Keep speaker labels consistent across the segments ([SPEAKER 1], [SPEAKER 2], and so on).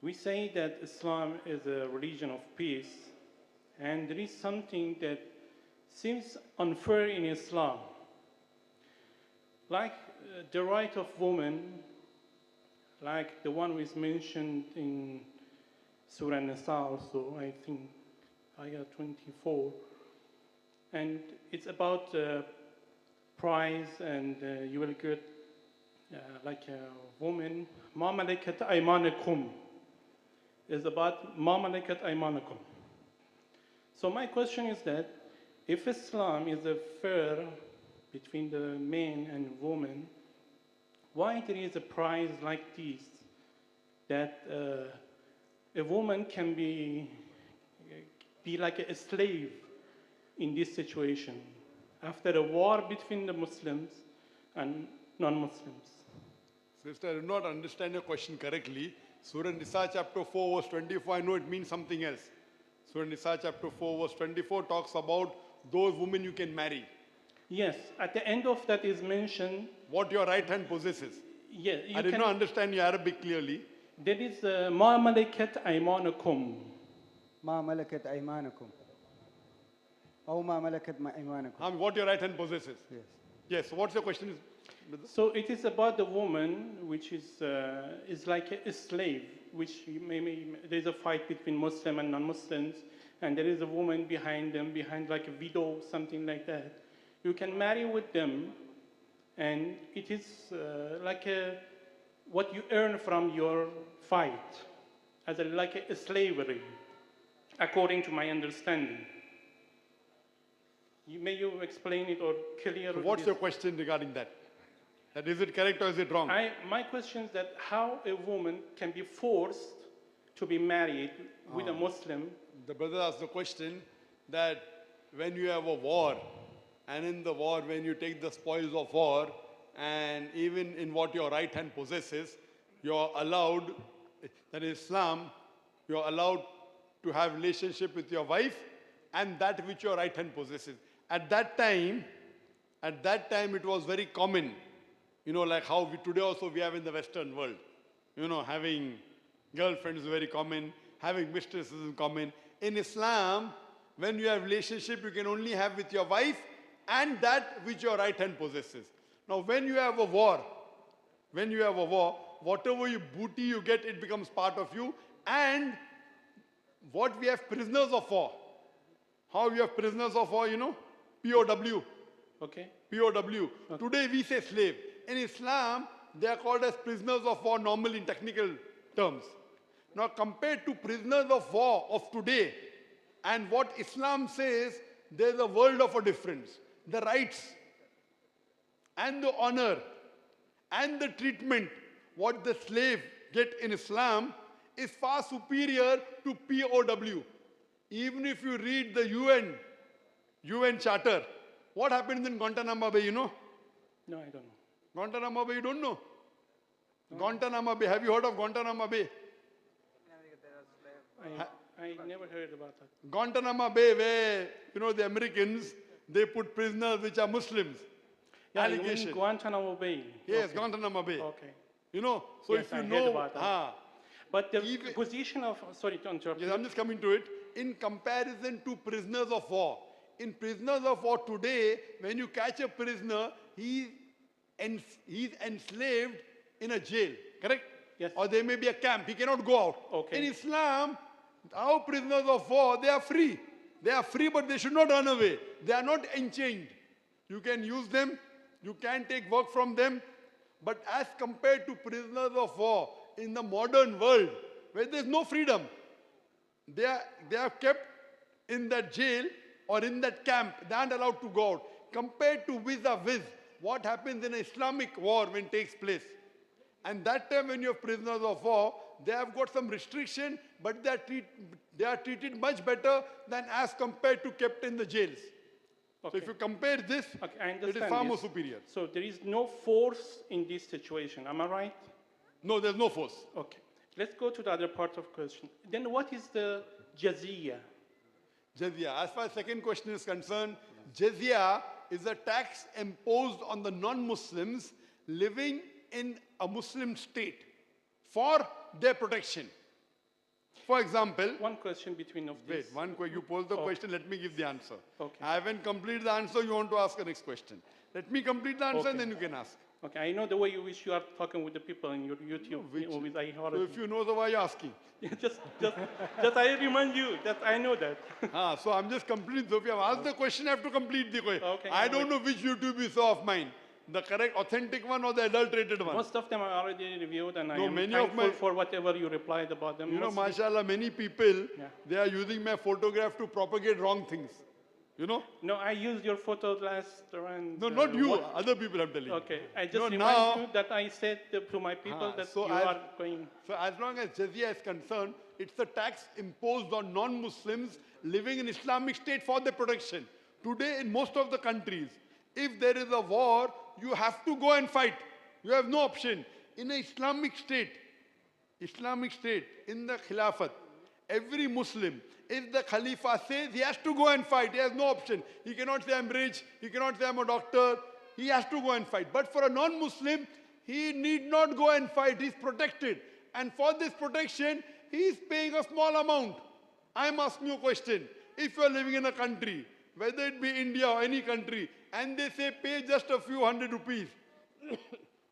[SPEAKER 1] We say that Islam is a religion of peace, and there is something that seems unfair in Islam. Like the right of woman, like the one was mentioned in Surah Nisa also, I think, ayah 24. And it's about price, and you will get like a woman. Ma malakat aymanakum is about ma malakat aymanakum. So my question is that if Islam is a fair between the man and woman, why there is a price like this that a woman can be like a slave in this situation after a war between the Muslims and non-Muslims?
[SPEAKER 2] Sister, I do not understand your question correctly. Surah Nisa chapter 4 verse 24, I know it means something else. Surah Nisa chapter 4 verse 24 talks about those women you can marry.
[SPEAKER 1] Yes, at the end of that is mentioned.
[SPEAKER 2] What your right hand possesses.
[SPEAKER 1] Yes,
[SPEAKER 2] I did not understand your Arabic clearly.
[SPEAKER 1] There is ma malakat aymanakum.
[SPEAKER 3] ما ملكت أيمانكم أو ما ملكت أيمانكم.
[SPEAKER 2] What your right hand possesses.
[SPEAKER 3] Yes.
[SPEAKER 2] Yes, what's your question?
[SPEAKER 1] So it is about the woman, which is like a slave, which maybe there's a fight between Muslim and non-Muslims, and there is a woman behind them, behind like a widow, something like that. You can marry with them, and it is like what you earn from your fight, as like a slavery, according to my understanding. May you explain it or clear?
[SPEAKER 2] So what's your question regarding that? That is it correct or is it wrong?
[SPEAKER 1] My question is that how a woman can be forced to be married with a Muslim.
[SPEAKER 2] The brother asked the question that when you have a war, and in the war when you take the spoils of war, and even in what your right hand possesses, you're allowed, that is Islam, you're allowed to have relationship with your wife and that which your right hand possesses. At that time it was very common. You know, like how today also we have in the Western world. You know, having girlfriends is very common, having mistresses is common. In Islam, when you have relationship, you can only have with your wife and that which your right hand possesses. Now, when you have a war, whatever booty you get, it becomes part of you. And what we have prisoners of war. How we have prisoners of war, you know? POW.
[SPEAKER 1] Okay.
[SPEAKER 2] POW. Okay. Today we say slave. In Islam, they are called as prisoners of war normally in technical terms. Now compared to prisoners of war of today and what Islam says, there is a world of a difference. The rights and the honor and the treatment what the slave get in Islam is far superior to POW. Even if you read the UN Charter, what happens in Guantanamo Bay, you know?
[SPEAKER 1] No, I don't know.
[SPEAKER 2] Guantanamo Bay, you don't know? No. Guantanamo Bay, have you heard of Guantanamo Bay?
[SPEAKER 1] I never heard about that.
[SPEAKER 2] Guantanamo Bay, where, you know, the Americans, they put prisoners which are Muslims.
[SPEAKER 1] Yeah, allegation. You mean Guantanamo Bay?
[SPEAKER 2] Yes,
[SPEAKER 1] okay.
[SPEAKER 2] Guantanamo Bay.
[SPEAKER 1] Okay.
[SPEAKER 2] You know, so
[SPEAKER 1] yes,
[SPEAKER 2] if you
[SPEAKER 1] I
[SPEAKER 2] know,
[SPEAKER 1] heard about that. But the position of, sorry to interrupt.
[SPEAKER 2] Yes, I'm just coming to it. In comparison to prisoners of war, in prisoners of war today, when you catch a prisoner, he's enslaved in a jail, correct?
[SPEAKER 1] Yes.
[SPEAKER 2] Or there may be a camp, he cannot go out.
[SPEAKER 1] Okay.
[SPEAKER 2] In Islam, our prisoners of war, they are free. They are free, but they should not run away. They are not enchained. You can use them, you can take work from them, but as compared to prisoners of war in the modern world, where there is no freedom, they are kept in that jail or in that camp. They aren't allowed to go out. Compared to vis-a-vis what happens in an Islamic war when it takes place. And that time when you have prisoners of war, they have got some restriction, but they are treated much better than as compared to kept in the jails.
[SPEAKER 1] Okay.
[SPEAKER 2] So if you compare this,
[SPEAKER 1] okay,
[SPEAKER 2] it is far more superior.
[SPEAKER 1] So there is no force in this situation, am I right?
[SPEAKER 2] No, there's no force.
[SPEAKER 1] Okay. Let's go to the other part of the question. Then what is the jizya?
[SPEAKER 2] Jizya. As far as second question is concerned, jizya is a tax imposed on the non-Muslims living in a Muslim state for their protection. For example,
[SPEAKER 1] one question between of
[SPEAKER 2] wait,
[SPEAKER 1] this.
[SPEAKER 2] you pose the question, let me give the answer.
[SPEAKER 1] Okay.
[SPEAKER 2] I haven't completed the answer, you want to ask the next question. Let me complete the answer and
[SPEAKER 1] Okay.
[SPEAKER 2] then you can ask.
[SPEAKER 1] Okay, I know the way you wish you are talking with the people in your YouTube. With I
[SPEAKER 2] So if you know the why you're asking.
[SPEAKER 1] just I remind you that I know that.
[SPEAKER 2] So I'm just completing. So if you have asked the question, I have to complete the question.
[SPEAKER 1] Okay,
[SPEAKER 2] I
[SPEAKER 1] no
[SPEAKER 2] don't know which YouTube you saw of mine. The correct, authentic one or the adulterated one.
[SPEAKER 1] Most of them are already reviewed, and I am
[SPEAKER 2] many of
[SPEAKER 1] thankful
[SPEAKER 2] my-
[SPEAKER 1] for whatever you replied about them.
[SPEAKER 2] You know,
[SPEAKER 1] Mostly-
[SPEAKER 2] mashallah, many people,
[SPEAKER 1] Yeah.
[SPEAKER 2] they are using my photograph to propagate wrong things. You know?
[SPEAKER 1] No, I used your photo last and...
[SPEAKER 2] No, not you. Other people I'm telling you.
[SPEAKER 1] Okay, I just
[SPEAKER 2] No,
[SPEAKER 1] remind
[SPEAKER 2] now-
[SPEAKER 1] you that I said to my people that
[SPEAKER 2] so
[SPEAKER 1] you
[SPEAKER 2] as-
[SPEAKER 1] are going...
[SPEAKER 2] So as long as jizya is concerned, it's a tax imposed on non-Muslims living in Islamic state for their protection. Today, in most of the countries, if there is a war, you have to go and fight. You have no option. In an Islamic state, in the Khilafat, every Muslim, if the Khalifa says he has to go and fight, he has no option. He cannot say I'm rich, he cannot say I'm a doctor, he has to go and fight. But for a non-Muslim, he need not go and fight, he's protected. And for this protection, he is paying a small amount. I'm asking you a question. If you are living in a country, whether it be India or any country, and they say pay just a few hundred rupees,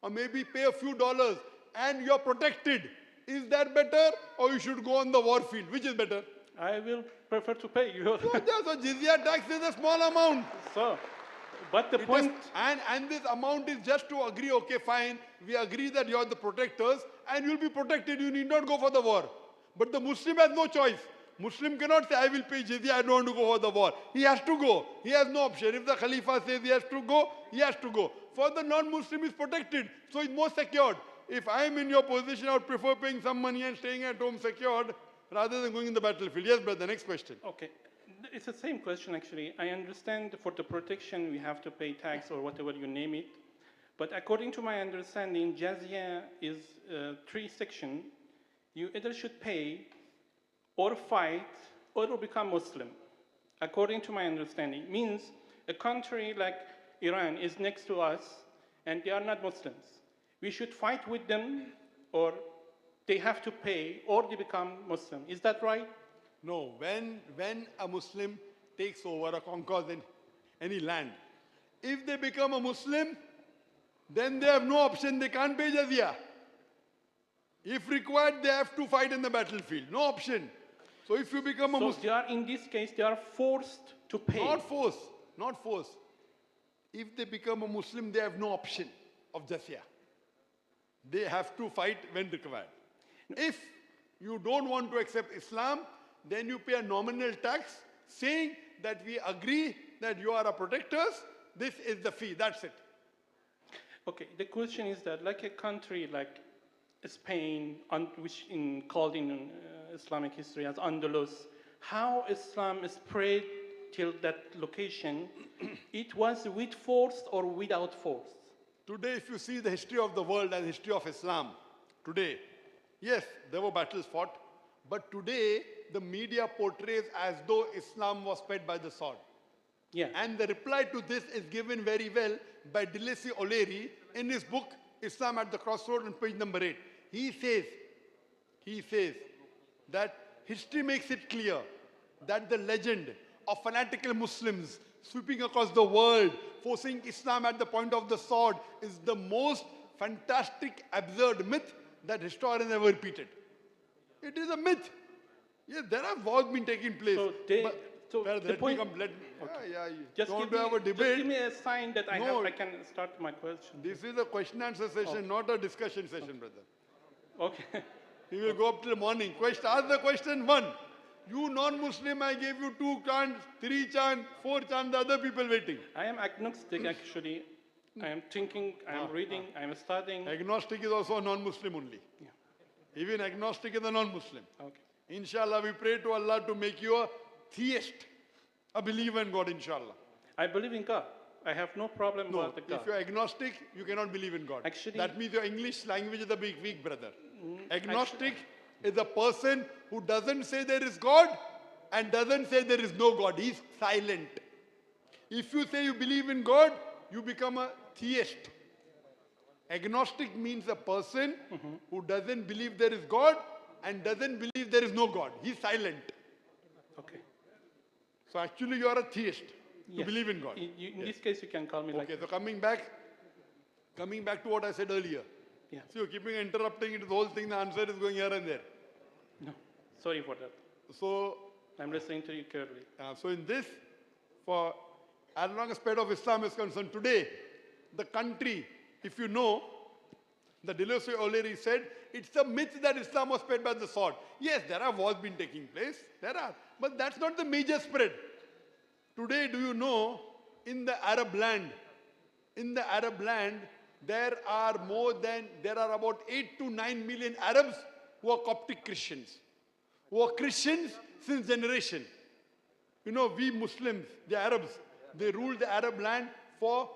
[SPEAKER 2] or maybe pay a few dollars, and you're protected, is that better, or you should go on the war field? Which is better?
[SPEAKER 1] I will prefer to pay you.
[SPEAKER 2] So jizya tax is a small amount.
[SPEAKER 1] So, but the point...
[SPEAKER 2] And this amount is just to agree, okay, fine, we agree that you're the protectors, and you'll be protected, you need not go for the war. But the Muslim has no choice. Muslim cannot say, I will pay jizya, I don't want to go for the war. He has to go. He has no option. If the Khalifa says he has to go, he has to go. For the non-Muslim, is protected, so he's more secured. If I'm in your position, I would prefer paying some money and staying at home secured rather than going in the battlefield. Yes, brother, next question.
[SPEAKER 1] Okay. It's the same question, actually. I understand for the protection, we have to pay tax or whatever you name it. But according to my understanding, jizya is 3 sections. You either should pay or fight or become Muslim. According to my understanding, means a country like Iran is next to us and they are not Muslims. We should fight with them, or they have to pay, or they become Muslim. Is that right?
[SPEAKER 2] No, when a Muslim takes over or conquers any land, if they become a Muslim, then they have no option, they can't pay jizya. If required, they have to fight in the battlefield, no option. So if you become a
[SPEAKER 1] So
[SPEAKER 2] Muslim...
[SPEAKER 1] they are, in this case, they are forced to pay.
[SPEAKER 2] Not force, not force. If they become a Muslim, they have no option of jizya. They have to fight when required. If you don't want to accept Islam, then you pay a nominal tax saying that we agree that you are our protectors, this is the fee, that's it.
[SPEAKER 1] Okay, the question is that like a country like Spain, which called in Islamic history as Andalus, how Islam spread till that location, it was with force or without force?
[SPEAKER 2] Today, if you see the history of the world and history of Islam, today, yes, there were battles fought, but today the media portrays as though Islam was spread by the sword.
[SPEAKER 1] Yeah.
[SPEAKER 2] And the reply to this is given very well by Dilesi O'Leary in his book, Islam at the Crossroad, on page number 8. He says that history makes it clear that the legend of fanatical Muslims sweeping across the world, forcing Islam at the point of the sword, is the most fantastic, absurd myth that historians ever repeated. It is a myth. Yes, there have wars been taking place.
[SPEAKER 1] So the point... Just give me a sign that I can start my question.
[SPEAKER 2] This is a question and answer session, not a discussion session, brother.
[SPEAKER 1] Okay.
[SPEAKER 2] We will go up till morning. Ask the question 1. You non-Muslim, I gave you 2 chants, 3 chants, 4 chants, the other people waiting.
[SPEAKER 1] I am agnostic, actually. I am thinking, I am reading, I am studying.
[SPEAKER 2] Agnostic is also a non-Muslim only.
[SPEAKER 1] Yeah.
[SPEAKER 2] Even agnostic is a non-Muslim.
[SPEAKER 1] Okay.
[SPEAKER 2] Inshallah, we pray to Allah to make you a theist, a believer in God, inshallah.
[SPEAKER 1] I believe in God. I have no problem about the God.
[SPEAKER 2] If you're agnostic, you cannot believe in God.
[SPEAKER 1] Actually,
[SPEAKER 2] that means your English language is a big weak, brother. Agnostic is a person who doesn't say there is God and doesn't say there is no God. He's silent. If you say you believe in God, you become a theist. Agnostic means a person who doesn't believe there is God and doesn't believe there is no God. He's silent.
[SPEAKER 1] Okay.
[SPEAKER 2] So actually you are a theist. You
[SPEAKER 1] Yes.
[SPEAKER 2] believe in God.
[SPEAKER 1] In this case, you can call me like
[SPEAKER 2] Okay, so coming back to what I said earlier.
[SPEAKER 1] Yeah.
[SPEAKER 2] See, you're keeping interrupting it, the whole thing, the answer is going here and there.
[SPEAKER 1] No, sorry for that.
[SPEAKER 2] So,
[SPEAKER 1] I'm listening to you carefully.
[SPEAKER 2] so in this, for as long as spread of Islam is concerned, today, the country, if you know, the Deleuze already said, it's a myth that Islam was spread by the sword. Yes, there are wars been taking place, there are, but that's not the major spread. Today, do you know, in the Arab land, there are about 8 to 9 million Arabs who are Coptic Christians, who are Christians since generation. You know, we Muslims, the Arabs, they ruled the Arab land for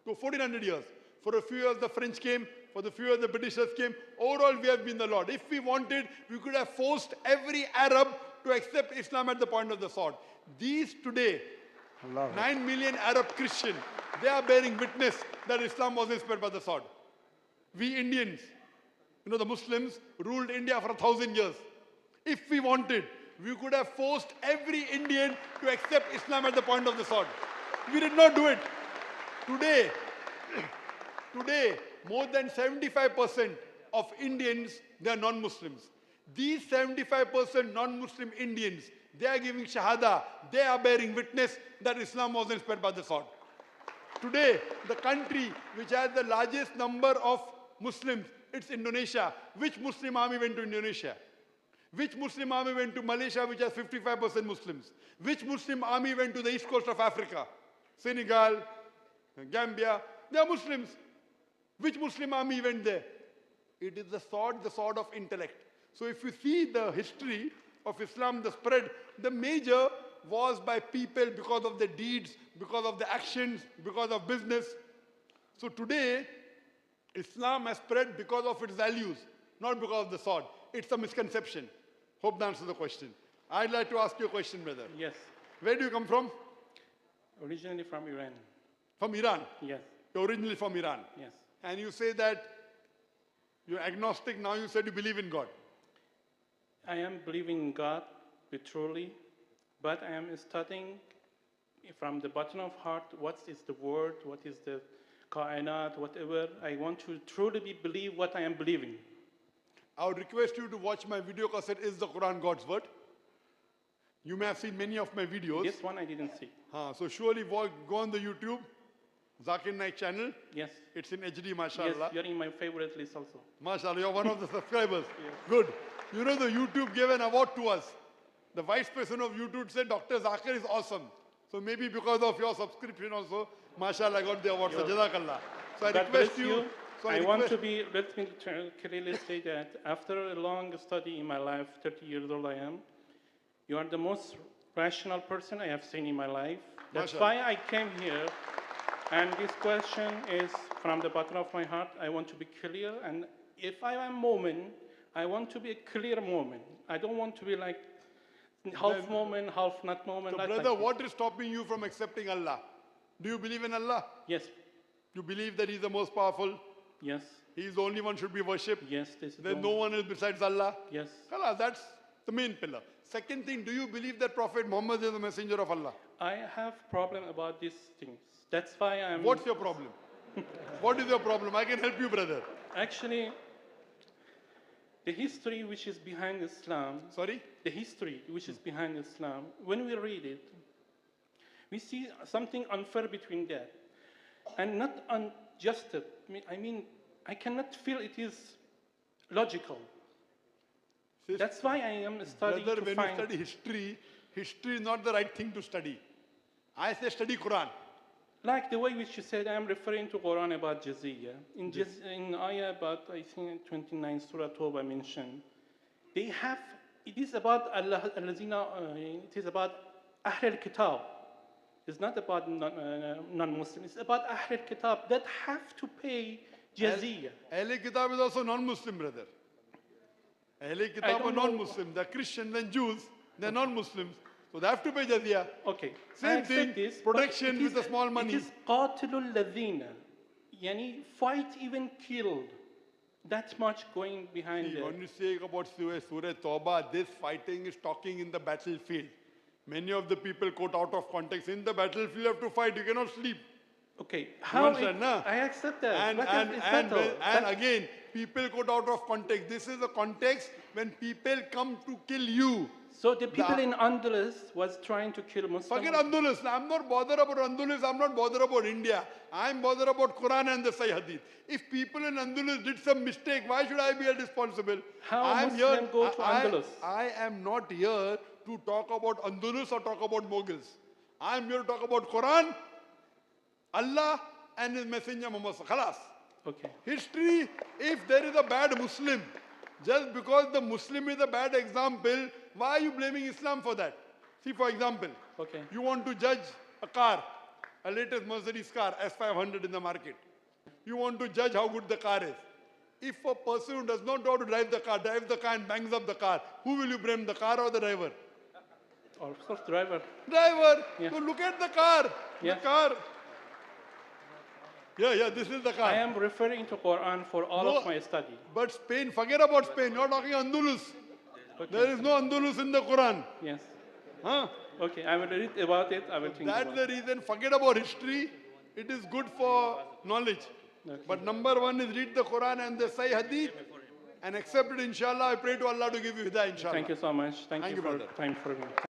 [SPEAKER 2] 1400 years. For a few years, the French came. For the few years, the Britishers came. Overall, we have been the Lord. If we wanted, we could have forced every Arab to accept Islam at the point of the sword. These today, 9 million Arab Christians, they are bearing witness that Islam wasn't spread by the sword. We Indians, you know, the Muslims ruled India for 1,000 years. If we wanted, we could have forced every Indian to accept Islam at the point of the sword. We did not do it. Today, more than 75% of Indians, they are non-Muslims. These 75% non-Muslim Indians, they are giving shahada. They are bearing witness that Islam wasn't spread by the sword. Today, the country which has the largest number of Muslims, it's Indonesia. Which Muslim army went to Indonesia? Which Muslim army went to Malaysia, which has 55% Muslims? Which Muslim army went to the east coast of Africa? Senegal, Gambia, they are Muslims. Which Muslim army went there? It is the sword of intellect. So if you see the history of Islam, the spread, the major was by people because of the deeds, because of the actions, because of business. So today, Islam has spread because of its values, not because of the sword. It's a misconception. Hope that answers the question. I'd like to ask you a question, brother.
[SPEAKER 1] Yes.
[SPEAKER 2] Where do you come from?
[SPEAKER 1] Originally from Iran.
[SPEAKER 2] From Iran?
[SPEAKER 1] Yes.
[SPEAKER 2] You're originally from Iran?
[SPEAKER 1] Yes.
[SPEAKER 2] And you say that you're agnostic, now you said you believe in God.
[SPEAKER 1] I am believing in God, truly, but I am studying from the bottom of heart what is the word, what is the kainat, whatever. I want to truly believe what I am believing.
[SPEAKER 2] I would request you to watch my video cassette, Is the Quran God's Word? You may have seen many of my videos.
[SPEAKER 1] This one I didn't see.
[SPEAKER 2] So surely go on the YouTube, Zakir Naik channel.
[SPEAKER 1] Yes.
[SPEAKER 2] It's in HD, mashallah.
[SPEAKER 1] Yes, you're in my favorite list also.
[SPEAKER 2] Mashallah, you're one of the subscribers.
[SPEAKER 1] Yes.
[SPEAKER 2] Good. You know, the YouTube gave an award to us. The vice president of YouTube said, Dr. Zakir is awesome. So maybe because of your subscription also, mashallah, I got the award. So Jazakallah. So I request you.
[SPEAKER 1] Let me clearly say that after a long study in my life, 30 years old I am, you are the most rational person I have seen in my life. That's why I came here. And this question is from the bottom of my heart. I want to be clear. And if I am Mormon, I want to be a clear Mormon. I don't want to be like half Mormon, half not Mormon.
[SPEAKER 2] So brother, what is stopping you from accepting Allah? Do you believe in Allah?
[SPEAKER 1] Yes.
[SPEAKER 2] You believe that He's the most powerful?
[SPEAKER 1] Yes.
[SPEAKER 2] He's the only one should be worshipped?
[SPEAKER 1] Yes.
[SPEAKER 2] There's no one else besides Allah?
[SPEAKER 1] Yes.
[SPEAKER 2] Allah, that's the main pillar. Second thing, do you believe that Prophet Muhammad is the messenger of Allah?
[SPEAKER 1] I have problem about these things. That's why I'm...
[SPEAKER 2] What's your problem? What is your problem? I can help you, brother.
[SPEAKER 1] Actually, the history which is behind Islam...
[SPEAKER 2] Sorry?
[SPEAKER 1] The history which is behind Islam, when we read it, we see something unfair between that. And not unjust. I mean, I cannot feel it is logical. That's why I am studying
[SPEAKER 2] brother, when you study history is not the right thing to study. I say study Quran.
[SPEAKER 1] Like the way which you said, I am referring to Quran about Jizya. In ayah about, I think, 29 Surah Tawbah mentioned, it is about Allah, it is about Ahl al-Kitab. It's not about non-Muslims. It's about Ahl al-Kitab that have to pay Jizya.
[SPEAKER 2] Ahl al-Kitab is also non-Muslim, brother. Ahl al-Kitab are non-Muslims. They're Christians and Jews. They're non-Muslims. So they have to pay jizya.
[SPEAKER 1] Okay.
[SPEAKER 2] Same thing, protection with the small money.
[SPEAKER 1] It is qatilul ladhina. Yani fight even killed that much going behind
[SPEAKER 2] See,
[SPEAKER 1] it.
[SPEAKER 2] when you say about Surah Tawbah, this fighting is talking in the battlefield. Many of the people quote out of context. In the battlefield, you have to fight. You cannot sleep.
[SPEAKER 1] Okay, how
[SPEAKER 2] understand, nah?
[SPEAKER 1] I accept that.
[SPEAKER 2] And,
[SPEAKER 1] But
[SPEAKER 2] and,
[SPEAKER 1] it's
[SPEAKER 2] and,
[SPEAKER 1] battle.
[SPEAKER 2] and again, people quote out of context. This is the context when people come to kill you.
[SPEAKER 1] So the people in Andalus was trying to kill Muslims.
[SPEAKER 2] Forget Andalus. I'm not bothered about Andalus. I'm not bothered about India. I'm bothered about Quran and the Sahih Hadith. If people in Andalus did some mistake, why should I be held responsible?
[SPEAKER 1] How
[SPEAKER 2] I'm
[SPEAKER 1] Muslim go to Andalus?
[SPEAKER 2] I am not here to talk about Andalus or talk about Mughals. I'm here to talk about Quran, Allah and His Messenger Muhammad. Khalas.
[SPEAKER 1] Okay.
[SPEAKER 2] History, if there is a bad Muslim, just because the Muslim is a bad example, why are you blaming Islam for that? See, for example,
[SPEAKER 1] Okay.
[SPEAKER 2] you want to judge a car, a latest Mercedes car, S500 in the market. You want to judge how good the car is. If a person who does not know how to drives the car and bangs up the car, who will you blame, the car or the driver?
[SPEAKER 1] Of course, driver.
[SPEAKER 2] Driver.
[SPEAKER 1] Yeah.
[SPEAKER 2] So look at the car.
[SPEAKER 1] Yeah.
[SPEAKER 2] The car. Yeah, this is the car.
[SPEAKER 1] I am referring to Quran for all of my study.
[SPEAKER 2] But Spain, forget about Spain. You're talking Andalus.
[SPEAKER 1] Okay.
[SPEAKER 2] There is no Andalus in the Quran.
[SPEAKER 1] Yes.
[SPEAKER 2] Huh?
[SPEAKER 1] Okay, I will read about it. I will think
[SPEAKER 2] That's
[SPEAKER 1] about
[SPEAKER 2] the reason. Forget about history. It is good for knowledge.
[SPEAKER 1] Okay.
[SPEAKER 2] But number one is read the Quran and the Sahih Hadith and accept it, inshallah. I pray to Allah to give you hidayah, inshallah.
[SPEAKER 1] Thank you so much. Thank
[SPEAKER 2] Thank
[SPEAKER 1] you
[SPEAKER 2] you,
[SPEAKER 1] for
[SPEAKER 2] brother.
[SPEAKER 1] time for me.